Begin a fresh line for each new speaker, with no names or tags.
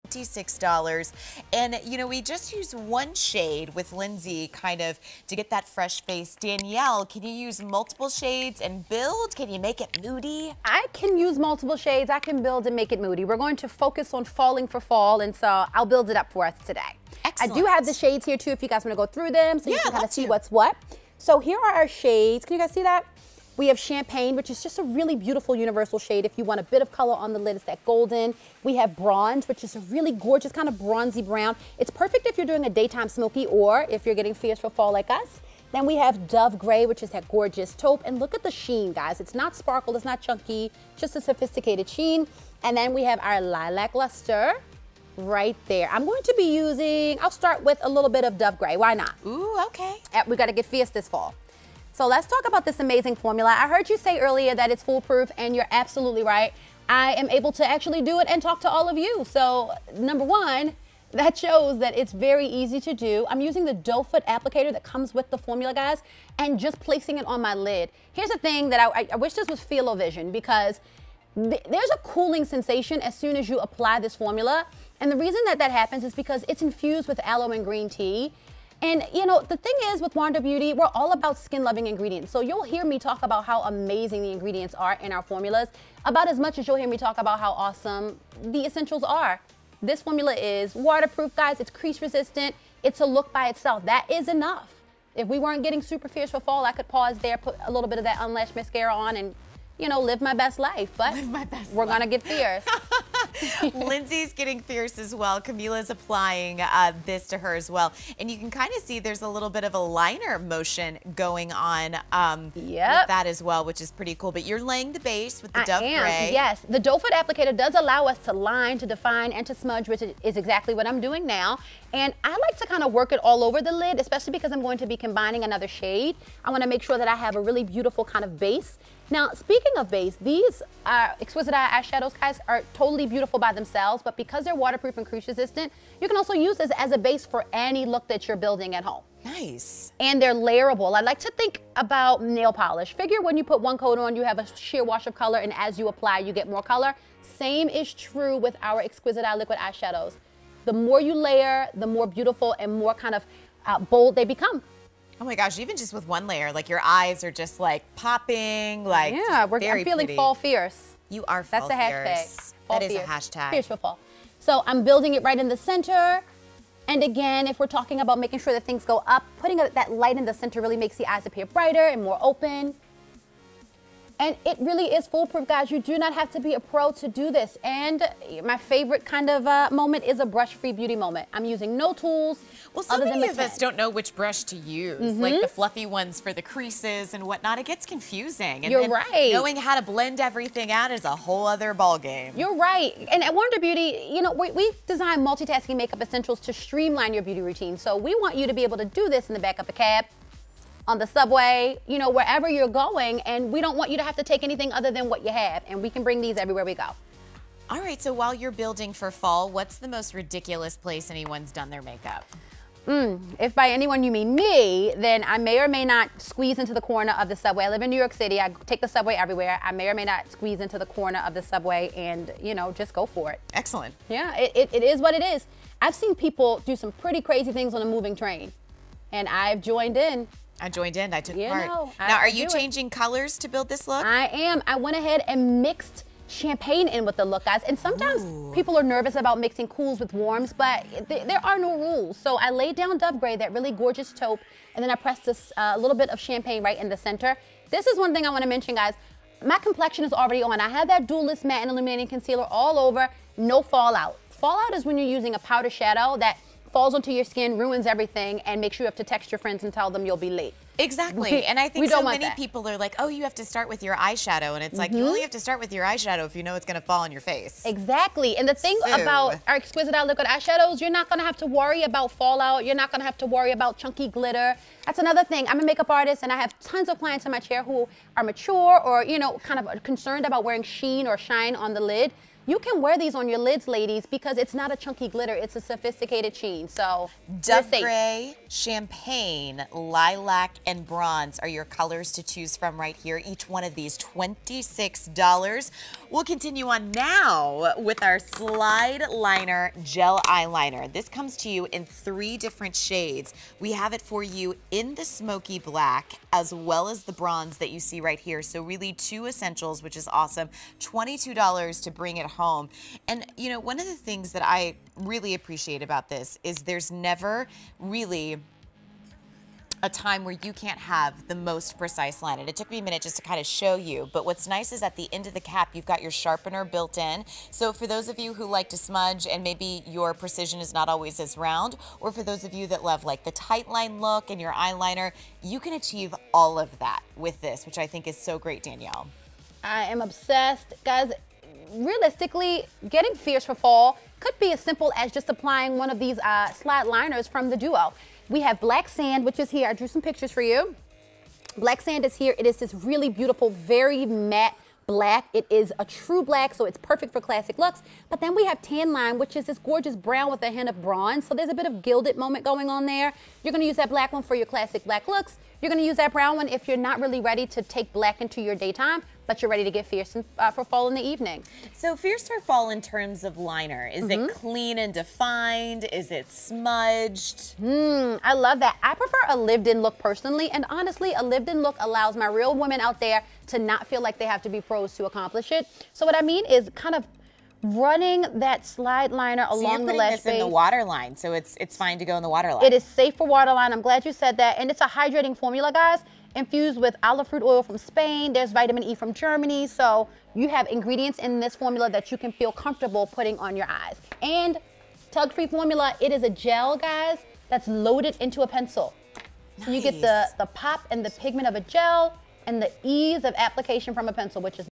$26. And you know, we just used one shade with Lindsay kind of to get that fresh face. Danielle, can you use multiple shades and build? Can you make it moody?
I can use multiple shades. I can build and make it moody. We're going to focus on falling for fall, and so I'll build it up for us today.
Excellent.
I do have the shades here too if you guys want to go through them so you can kind of see what's what. So here are our shades. Can you guys see that? We have champagne, which is just a really beautiful universal shade. If you want a bit of color on the lid, it's that golden. We have bronze, which is a really gorgeous kind of bronzy brown. It's perfect if you're doing a daytime smoky or if you're getting fierce for fall like us. Then we have dove gray, which is that gorgeous taupe. And look at the sheen, guys. It's not sparkle, it's not chunky, just a sophisticated sheen. And then we have our lilac luster right there. I'm going to be using, I'll start with a little bit of dove gray. Why not?
Ooh, okay.
We got to get fierce this fall. So let's talk about this amazing formula. I heard you say earlier that it's foolproof, and you're absolutely right. I am able to actually do it and talk to all of you. So number one, that shows that it's very easy to do. I'm using the doe foot applicator that comes with the formula, guys, and just placing it on my lid. Here's the thing that I wish this was Feel-O-Vision, because there's a cooling sensation as soon as you apply this formula. And the reason that happens is because it's infused with aloe and green tea. And you know, the thing is with Wander Beauty, we're all about skin loving ingredients. So you'll hear me talk about how amazing the ingredients are in our formulas, about as much as you'll hear me talk about how awesome the essentials are. This formula is waterproof, guys. It's crease resistant. It's a look by itself. That is enough. If we weren't getting super fierce for fall, I could pause there, put a little bit of that Unlatched mascara on, and you know, live my best life. But we're gonna get fierce.
Lindsay's getting fierce as well. Camila's applying this to her as well. And you can kind of see there's a little bit of a liner motion going on with that as well, which is pretty cool. But you're laying the base with the Dove Gray.
Yes, the doe foot applicator does allow us to line, to define, and to smudge, which is exactly what I'm doing now. And I like to kind of work it all over the lid, especially because I'm going to be combining another shade. I want to make sure that I have a really beautiful kind of base. Now, speaking of base, these Exquisite eyeshadows, guys, are totally beautiful by themselves, but because they're waterproof and crease resistant, you can also use this as a base for any look that you're building at home.
Nice.
And they're layerable. I like to think about nail polish. Figure when you put one coat on, you have a sheer wash of color, and as you apply, you get more color. Same is true with our Exquisite Eye Liquid eyeshadows. The more you layer, the more beautiful and more kind of bold they become.
Oh my gosh, even just with one layer, like your eyes are just like popping, like
I'm feeling fall fierce.
You are fall fierce.
That's a hashtag.
That is a hashtag.
Fierce for fall. So I'm building it right in the center. And again, if we're talking about making sure that things go up, putting that light in the center really makes the eyes appear brighter and more open. And it really is foolproof, guys. You do not have to be a pro to do this. And my favorite kind of moment is a brush-free beauty moment. I'm using no tools.
Well, so many of us don't know which brush to use, like the fluffy ones for the creases and whatnot. It gets confusing. And
You're right.
Knowing how to blend everything out is a whole other ballgame.
You're right. And at Wander Beauty, you know, we design multitasking makeup essentials to streamline your beauty routine. So we want you to be able to do this in the back of a cab, on the subway, you know, wherever you're going, and we don't want you to have to take anything other than what you have, and we can bring these everywhere we go.
All right, so while you're building for fall, what's the most ridiculous place anyone's done their makeup?
If by anyone you mean me, then I may or may not squeeze into the corner of the subway. I live in New York City. I take the subway everywhere. I may or may not squeeze into the corner of the subway and, you know, just go for it.
Excellent.
Yeah, it is what it is. I've seen people do some pretty crazy things on a moving train, and I've joined in.
I joined in. I took part.
Now,
are you changing colors to build this look?
I am. I went ahead and mixed champagne in with the look, guys. And sometimes people are nervous about mixing cools with warms, but there are no rules. So I laid down Dove Gray, that really gorgeous taupe, and then I pressed this little bit of champagne right in the center. This is one thing I want to mention, guys. My complexion is already on. I have that Duelist Matte and Illuminating Concealer all over. No fallout. Fallout is when you're using a powder shadow that falls onto your skin, ruins everything, and makes you have to text your friends and tell them you'll be late.
Exactly. And I think so many people are like, oh, you have to start with your eyeshadow. And it's like, you only have to start with your eyeshadow if you know it's going to fall on your face.
Exactly. And the thing about our Exquisite Eye Liquid eyeshadows, you're not going to have to worry about fallout. You're not going to have to worry about chunky glitter. That's another thing. I'm a makeup artist, and I have tons of clients in my chair who are mature or, you know, kind of concerned about wearing sheen or shine on the lid. You can wear these on your lids, ladies, because it's not a chunky glitter. It's a sophisticated sheen. So
Dove Gray, Champagne, Lilac, and Bronze are your colors to choose from right here. Each one of these, $26. We'll continue on now with our Slide Liner Gel Eyeliner. This comes to you in 3 different shades. We have it for you in the smoky black as well as the bronze that you see right here. So really 2 essentials, which is awesome. $22 to bring it home. And you know, one of the things that I really appreciate about this is there's never really a time where you can't have the most precise line. And it took me a minute just to kind of show you, but what's nice is at the end of the cap, you've got your sharpener built in. So for those of you who like to smudge and maybe your precision is not always as round, or for those of you that love like the tight line look and your eyeliner, you can achieve all of that with this, which I think is so great, Danielle.
I am obsessed. Guys, realistically, getting fierce for fall could be as simple as just applying one of these slide liners from the Duo. We have Black Sand, which is here. I drew some pictures for you. Black Sand is here. It is this really beautiful, very matte black. It is a true black, so it's perfect for classic looks. But then we have Tan Line, which is this gorgeous brown with a hint of bronze. So there's a bit of gilded moment going on there. You're gonna use that black one for your classic black looks. You're gonna use that brown one if you're not really ready to take black into your daytime, but you're ready to get fierce for fall in the evening.
So fierce for fall in terms of liner, is it clean and defined? Is it smudged?
I love that. I prefer a lived-in look personally, and honestly, a lived-in look allows my real women out there to not feel like they have to be pros to accomplish it. So what I mean is kind of running that slide liner along the lash base.
So you're putting this in the waterline, so it's fine to go in the waterline.
It is safe for waterline. I'm glad you said that. And it's a hydrating formula, guys, infused with olive fruit oil from Spain. There's vitamin E from Germany. So you have ingredients in this formula that you can feel comfortable putting on your eyes. And tug-free formula, it is a gel, guys, that's loaded into a pencil. So you get the pop and the pigment of a gel and the ease of application from a pencil, which is